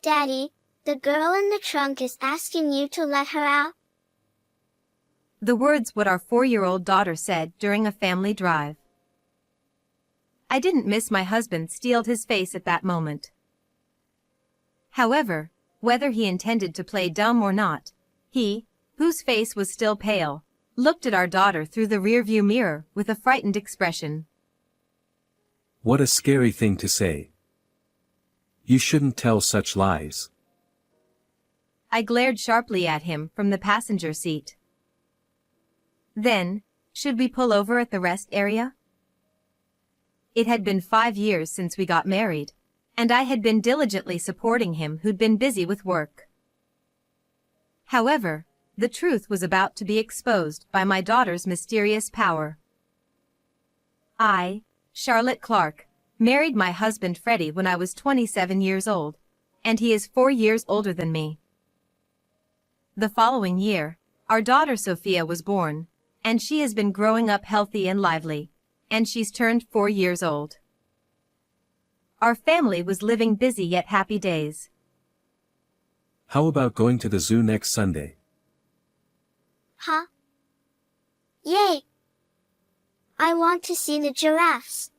Daddy, the girl in the trunk is asking you to let her out. The words what our 4-year-old daughter said during a family drive. I didn't miss my husband steeled his face at that moment. However, whether he intended to play dumb or not, he, whose face was still pale, looked at our daughter through the rearview mirror with a frightened expression. What a scary thing to say. You shouldn't tell such lies. I glared sharply at him from the passenger seat. Then, should we pull over at the rest area? It had been 5 years since we got married, and I had been diligently supporting him who'd been busy with work. However, the truth was about to be exposed by my daughter's mysterious power. I, Charlotte Clark, married my husband Freddie when I was 27 years old, and he is 4 years older than me. The following year, our daughter Sophia was born, and she has been growing up healthy and lively, and she's turned 4 years old. Our family was living busy yet happy days. How about going to the zoo next Sunday? Huh? Yay! I want to see the giraffes.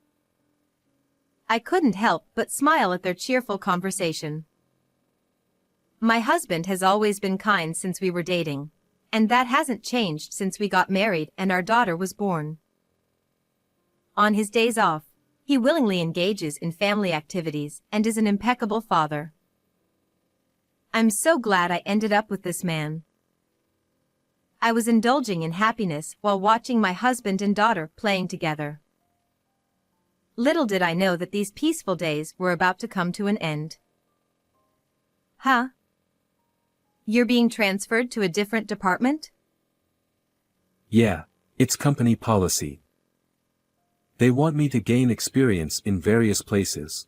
I couldn't help but smile at their cheerful conversation. My husband has always been kind since we were dating, and that hasn't changed since we got married and our daughter was born. On his days off, he willingly engages in family activities and is an impeccable father. I'm so glad I ended up with this man. I was indulging in happiness while watching my husband and daughter playing together. Little did I know that these peaceful days were about to come to an end. Huh? You're being transferred to a different department? Yeah, it's company policy. They want me to gain experience in various places.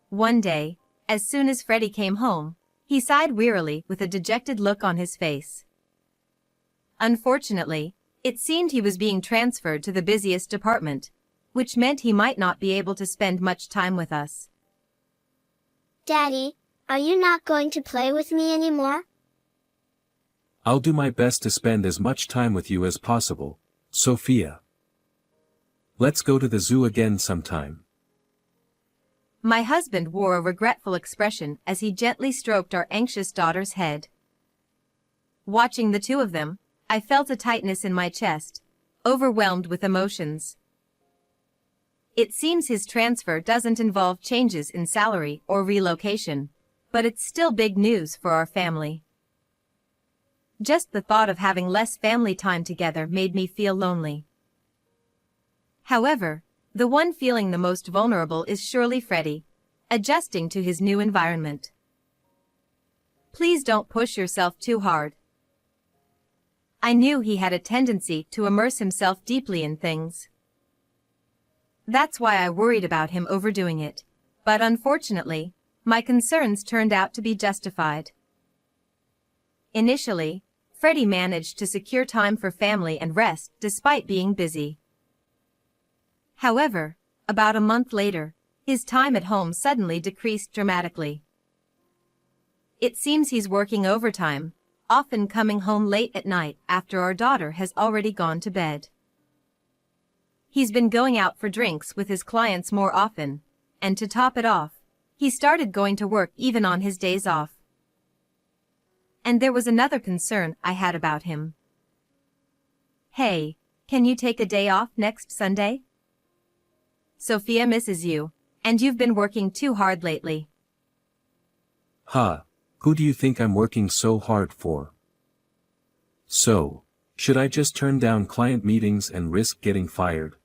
One day, as soon as Freddie came home, he sighed wearily with a dejected look on his face. Unfortunately, it seemed he was being transferred to the busiest department, which meant he might not be able to spend much time with us. Daddy, are you not going to play with me anymore? I'll do my best to spend as much time with you as possible, Sophia. Let's go to the zoo again sometime. My husband wore a regretful expression as he gently stroked our anxious daughter's head. Watching the two of them, I felt a tightness in my chest, overwhelmed with emotions. It seems his transfer doesn't involve changes in salary or relocation, but it's still big news for our family. Just the thought of having less family time together made me feel lonely. However, the one feeling the most vulnerable is surely Freddie, adjusting to his new environment. Please don't push yourself too hard. I knew he had a tendency to immerse himself deeply in things. That's why I worried about him overdoing it, but unfortunately, my concerns turned out to be justified. Initially, Freddie managed to secure time for family and rest despite being busy. However, about a month later, his time at home suddenly decreased dramatically. It seems he's working overtime, often coming home late at night after our daughter has already gone to bed. He's been going out for drinks with his clients more often, and to top it off, he started going to work even on his days off. And there was another concern I had about him. Hey, can you take a day off next Sunday? Sophia misses you, and you've been working too hard lately. Huh, who do you think I'm working so hard for? So, should I just turn down client meetings and risk getting fired?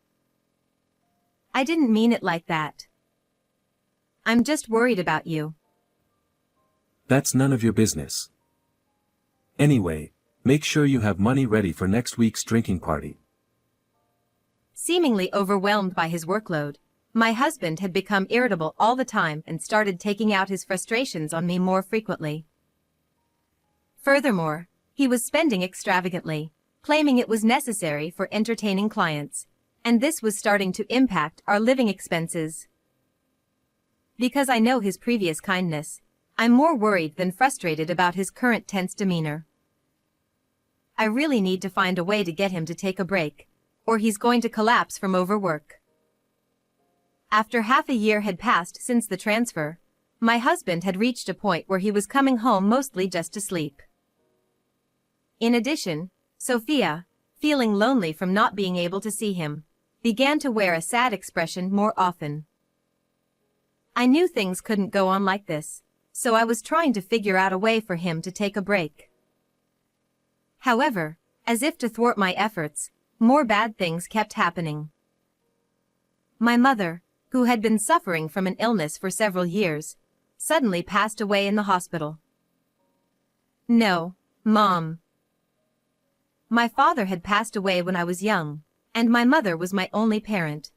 I didn't mean it like that. I'm just worried about you. That's none of your business. Anyway, make sure you have money ready for next week's drinking party. Seemingly overwhelmed by his workload, my husband had become irritable all the time and started taking out his frustrations on me more frequently. Furthermore, he was spending extravagantly, claiming it was necessary for entertaining clients, and this was starting to impact our living expenses. Because I know his previous kindness, I'm more worried than frustrated about his current tense demeanor. I really need to find a way to get him to take a break, or he's going to collapse from overwork. After half a year had passed since the transfer, my husband had reached a point where he was coming home mostly just to sleep. In addition, Sophia, feeling lonely from not being able to see him, began to wear a sad expression more often. I knew things couldn't go on like this, so I was trying to figure out a way for him to take a break. However, as if to thwart my efforts, more bad things kept happening. My mother, who had been suffering from an illness for several years, suddenly passed away in the hospital. No, Mom. My father had passed away when I was young, and my mother was my only parent.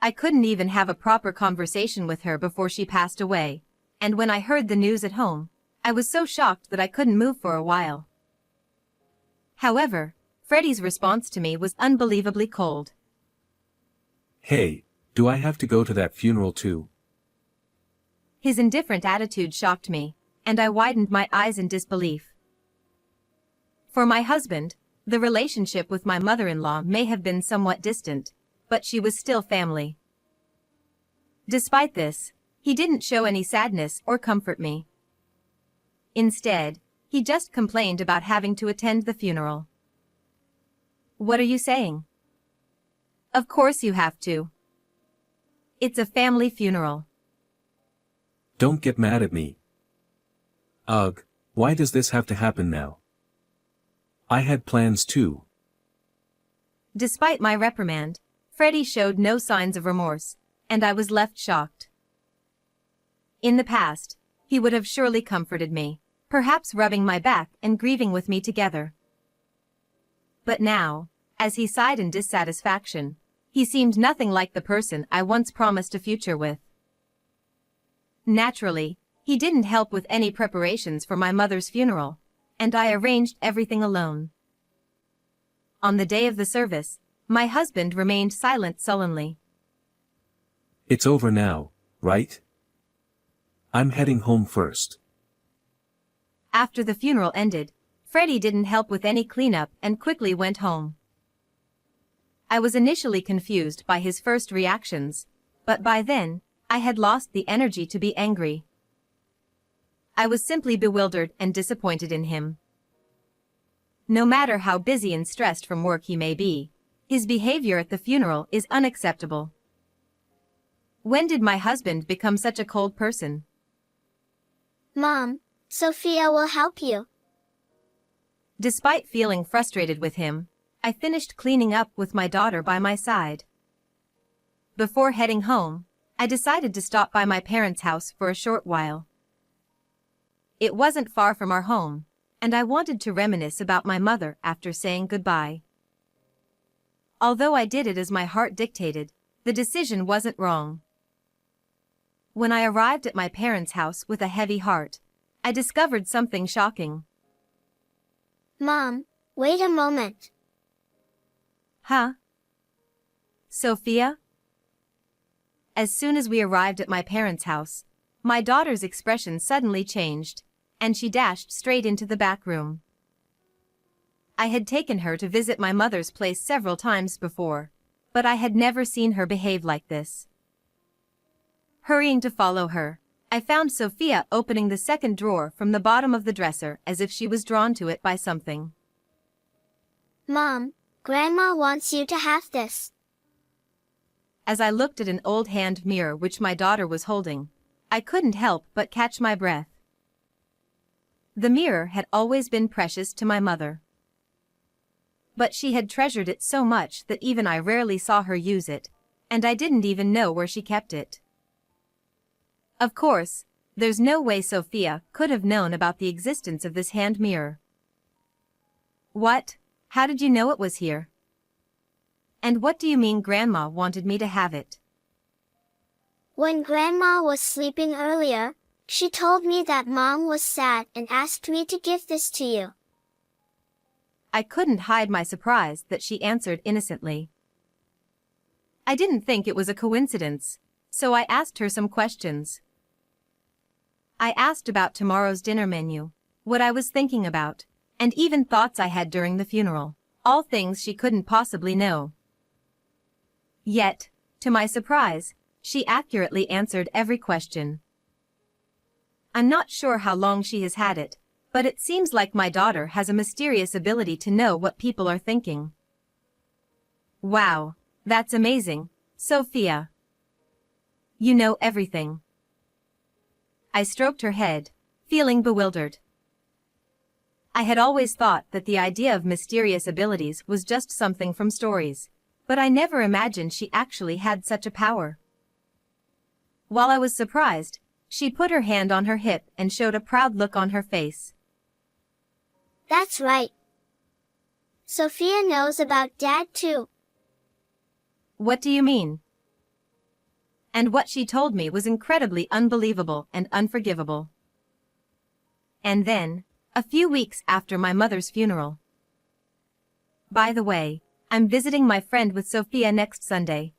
I couldn't even have a proper conversation with her before she passed away, and when I heard the news at home, I was so shocked that I couldn't move for a while. However, Freddie's response to me was unbelievably cold. Hey, do I have to go to that funeral too? His indifferent attitude shocked me, and I widened my eyes in disbelief. For my husband, the relationship with my mother-in-law may have been somewhat distant, but she was still family. Despite this, he didn't show any sadness or comfort me. Instead, he just complained about having to attend the funeral. What are you saying? Of course you have to. It's a family funeral. Don't get mad at me. Ugh, why does this have to happen now? I had plans too. Despite my reprimand, Freddie showed no signs of remorse, and I was left shocked. In the past, he would have surely comforted me, perhaps rubbing my back and grieving with me together. But now, as he sighed in dissatisfaction, he seemed nothing like the person I once promised a future with. Naturally, he didn't help with any preparations for my mother's funeral, and I arranged everything alone. On the day of the service, my husband remained silent sullenly. It's over now, right? I'm heading home first. After the funeral ended, Freddie didn't help with any cleanup and quickly went home. I was initially confused by his first reactions, but by then, I had lost the energy to be angry. I was simply bewildered and disappointed in him. No matter how busy and stressed from work he may be, his behavior at the funeral is unacceptable. When did my husband become such a cold person? Mom, Sophia will help you. Despite feeling frustrated with him, I finished cleaning up with my daughter by my side. Before heading home, I decided to stop by my parents' house for a short while. It wasn't far from our home, and I wanted to reminisce about my mother after saying goodbye. Although I did it as my heart dictated, the decision wasn't wrong. When I arrived at my parents' house with a heavy heart, I discovered something shocking. Mom, wait a moment. Huh? Sophia? As soon as we arrived at my parents' house, my daughter's expression suddenly changed, and she dashed straight into the back room. I had taken her to visit my mother's place several times before, but I had never seen her behave like this. Hurrying to follow her, I found Sophia opening the second drawer from the bottom of the dresser as if she was drawn to it by something. Mom, Grandma wants you to have this. As I looked at an old hand mirror which my daughter was holding, I couldn't help but catch my breath. The mirror had always been precious to my mother. But she had treasured it so much that even I rarely saw her use it, and I didn't even know where she kept it. Of course, there's no way Sophia could have known about the existence of this hand mirror. What? How did you know it was here? And what do you mean Grandma wanted me to have it? When Grandma was sleeping earlier, she told me that Mom was sad and asked me to give this to you. I couldn't hide my surprise that she answered innocently. I didn't think it was a coincidence, so I asked her some questions. I asked about tomorrow's dinner menu, what I was thinking about, and even thoughts I had during the funeral, all things she couldn't possibly know. Yet, to my surprise, she accurately answered every question. I'm not sure how long she has had it, but it seems like my daughter has a mysterious ability to know what people are thinking. Wow, that's amazing, Sophia. You know everything. I stroked her head, feeling bewildered. I had always thought that the idea of mysterious abilities was just something from stories, but I never imagined she actually had such a power. While I was surprised, she put her hand on her hip and showed a proud look on her face. That's right. Sophia knows about Dad too. What do you mean? And what she told me was incredibly unbelievable and unforgivable. And then, a few weeks after my mother's funeral. By the way, I'm visiting my friend with Sophia next Sunday.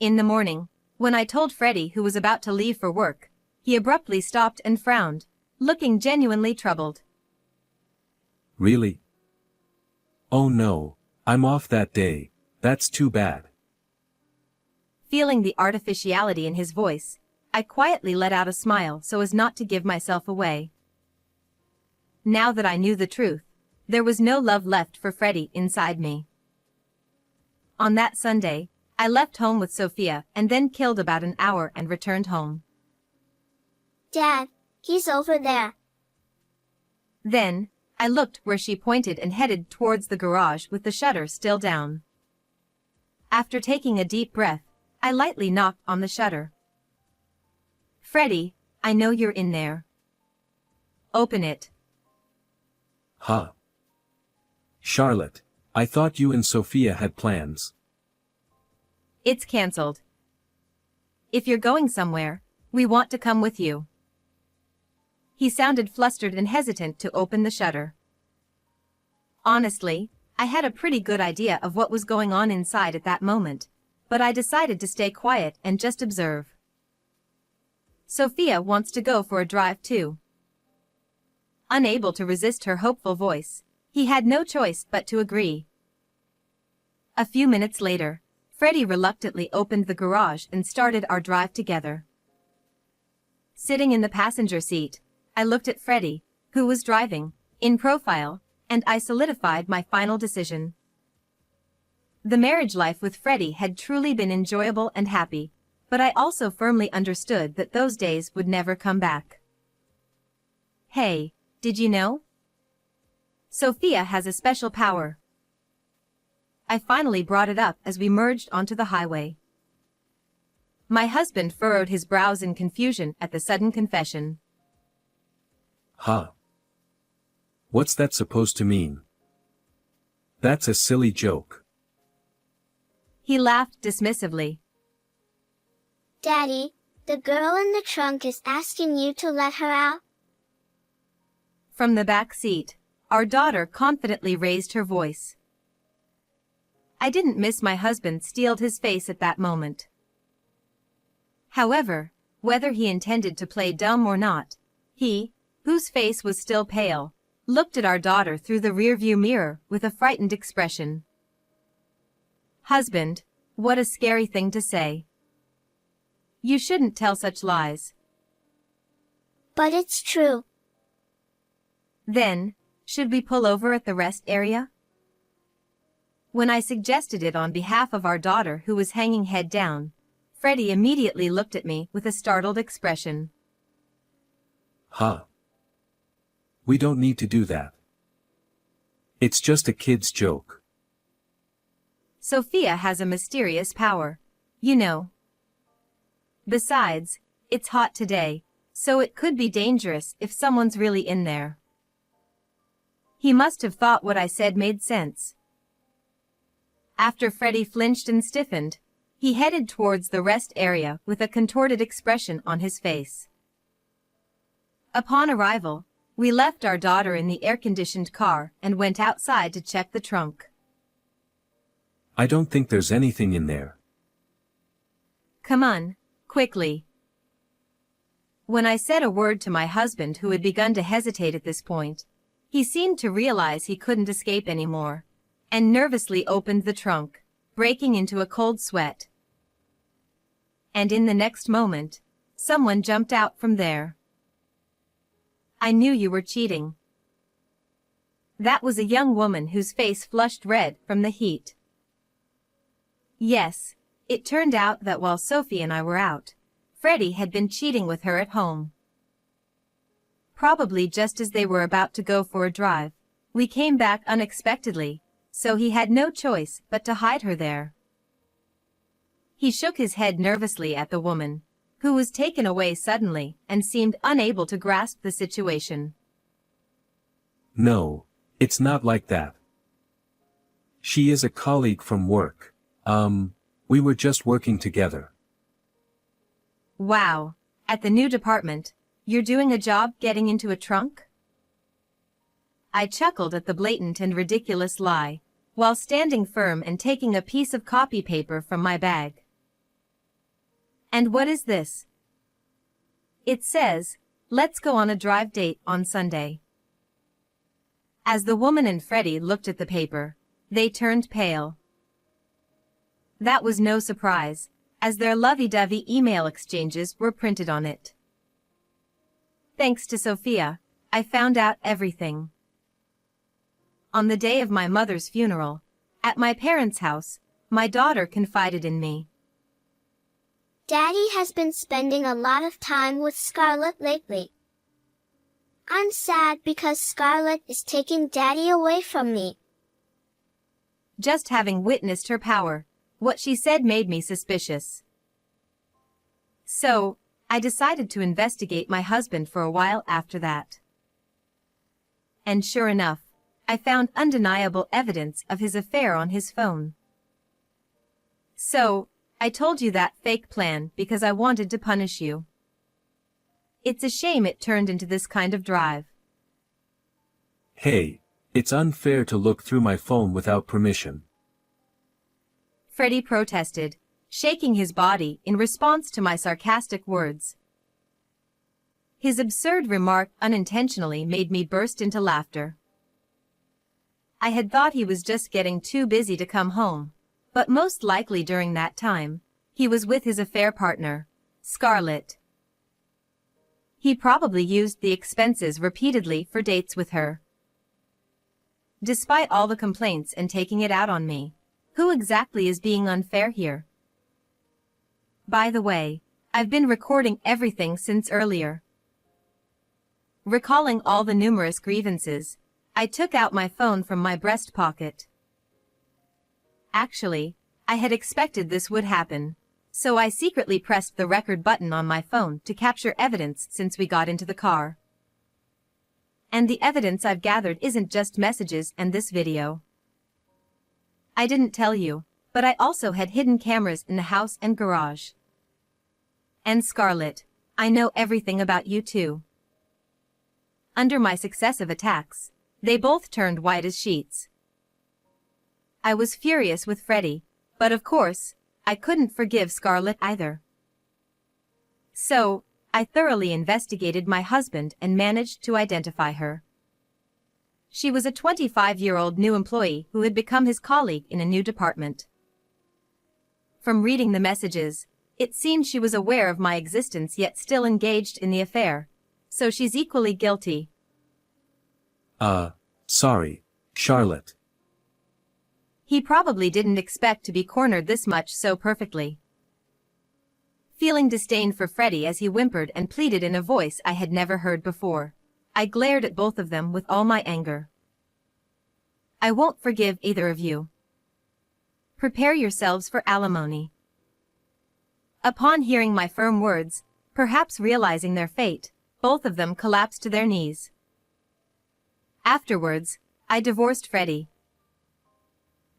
In the morning, when I told Freddie who was about to leave for work, he abruptly stopped and frowned, looking genuinely troubled. Really? Oh no, I'm off that day. That's too bad. Feeling the artificiality in his voice, I quietly let out a smile so as not to give myself away. Now that I knew the truth, there was no love left for Freddie inside me. On that Sunday, I left home with Sophia and then killed about an hour and returned home. Dad, he's over there. Then, I looked where she pointed and headed towards the garage with the shutter still down. After taking a deep breath, I lightly knocked on the shutter. Freddie, I know you're in there. Open it. Huh? Charlotte, I thought you and Sophia had plans. It's cancelled. If you're going somewhere, we want to come with you. He sounded flustered and hesitant to open the shutter. Honestly, I had a pretty good idea of what was going on inside at that moment, but I decided to stay quiet and just observe. Sophia wants to go for a drive too. Unable to resist her hopeful voice, he had no choice but to agree. A few minutes later, Freddie reluctantly opened the garage and started our drive together. Sitting in the passenger seat, I looked at Freddie, who was driving, in profile, and I solidified my final decision. The marriage life with Freddie had truly been enjoyable and happy, but I also firmly understood that those days would never come back. Hey, did you know? Sophia has a special power. I finally brought it up as we merged onto the highway. My husband furrowed his brows in confusion at the sudden confession. Huh? What's that supposed to mean? That's a silly joke. He laughed dismissively. Daddy, the girl in the trunk is asking you to let her out. From the back seat, our daughter confidently raised her voice. I didn't miss my husband steeled his face at that moment. However, whether he intended to play dumb or not, he, whose face was still pale, looked at our daughter through the rearview mirror with a frightened expression. Husband, what a scary thing to say. You shouldn't tell such lies. But it's true. Then, should we pull over at the rest area? When I suggested it on behalf of our daughter who was hanging head down, Freddie immediately looked at me with a startled expression. Huh? We don't need to do that. It's just a kid's joke. Sophia has a mysterious power, you know. Besides, it's hot today, so it could be dangerous if someone's really in there. He must have thought what I said made sense. After Freddie flinched and stiffened, he headed towards the rest area with a contorted expression on his face. Upon arrival, we left our daughter in the air-conditioned car and went outside to check the trunk. I don't think there's anything in there. Come on, quickly. When I said a word to my husband, who had begun to hesitate at this point, he seemed to realize he couldn't escape anymore, and nervously opened the trunk, breaking into a cold sweat. And in the next moment, someone jumped out from there. I knew you were cheating. That was a young woman whose face flushed red from the heat. Yes, it turned out that while Sophie and I were out, Freddie had been cheating with her at home. Probably just as they were about to go for a drive, we came back unexpectedly, so he had no choice but to hide her there. He shook his head nervously at the woman, who was taken away suddenly and seemed unable to grasp the situation. No, it's not like that. She is a colleague from work. We were just working together. Wow, at the new department, you're doing a job getting into a trunk? I chuckled at the blatant and ridiculous lie, while standing firm and taking a piece of copy paper from my bag. And what is this? It says, "Let's go on a drive date on Sunday." As the woman and Freddie looked at the paper, they turned pale. That was no surprise, as their lovey-dovey email exchanges were printed on it. Thanks to Sophia, I found out everything. On the day of my mother's funeral, at my parents' house, my daughter confided in me. Daddy has been spending a lot of time with Scarlett lately. I'm sad because Scarlett is taking Daddy away from me. Just having witnessed her power, what she said made me suspicious. So, I decided to investigate my husband for a while after that. And sure enough, I found undeniable evidence of his affair on his phone. So, I told you that fake plan because I wanted to punish you. It's a shame it turned into this kind of drive. Hey, it's unfair to look through my phone without permission. Freddie protested, shaking his body in response to my sarcastic words. His absurd remark unintentionally made me burst into laughter. I had thought he was just getting too busy to come home, but most likely during that time, he was with his affair partner, Scarlett. He probably used the expenses repeatedly for dates with her. Despite all the complaints and taking it out on me, who exactly is being unfair here? By the way, I've been recording everything since earlier. Recalling all the numerous grievances, I took out my phone from my breast pocket. Actually, I had expected this would happen, so I secretly pressed the record button on my phone to capture evidence since we got into the car. And the evidence I've gathered isn't just messages and this video. I didn't tell you, but I also had hidden cameras in the house and garage. And Scarlett, I know everything about you too. Under my successive attacks, they both turned white as sheets. I was furious with Freddie, but of course, I couldn't forgive Scarlett either. So, I thoroughly investigated my husband and managed to identify her. She was a 25-year-old new employee who had become his colleague in a new department. From reading the messages, it seemed she was aware of my existence yet still engaged in the affair, so she's equally guilty. Sorry, Charlotte. He probably didn't expect to be cornered this much so perfectly. Feeling disdain for Freddie as he whimpered and pleaded in a voice I had never heard before, I glared at both of them with all my anger. I won't forgive either of you. Prepare yourselves for alimony. Upon hearing my firm words, perhaps realizing their fate, both of them collapsed to their knees. Afterwards, I divorced Freddie.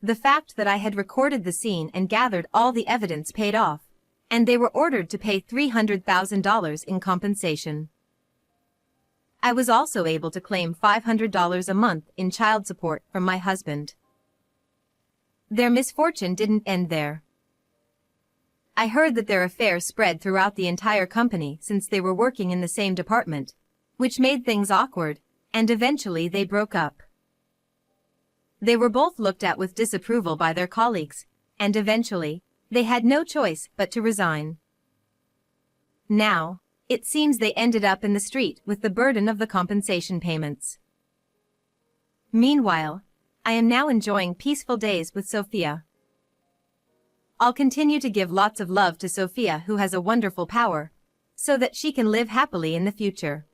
The fact that I had recorded the scene and gathered all the evidence paid off, and they were ordered to pay $300,000 in compensation. I was also able to claim $500 a month in child support from my husband. Their misfortune didn't end there. I heard that their affair spread throughout the entire company since they were working in the same department, which made things awkward, and eventually they broke up. They were both looked at with disapproval by their colleagues, and eventually, they had no choice but to resign. Now, it seems they ended up in the street with the burden of the compensation payments. Meanwhile, I am now enjoying peaceful days with Sophia. I'll continue to give lots of love to Sophia, who has a wonderful power, so that she can live happily in the future.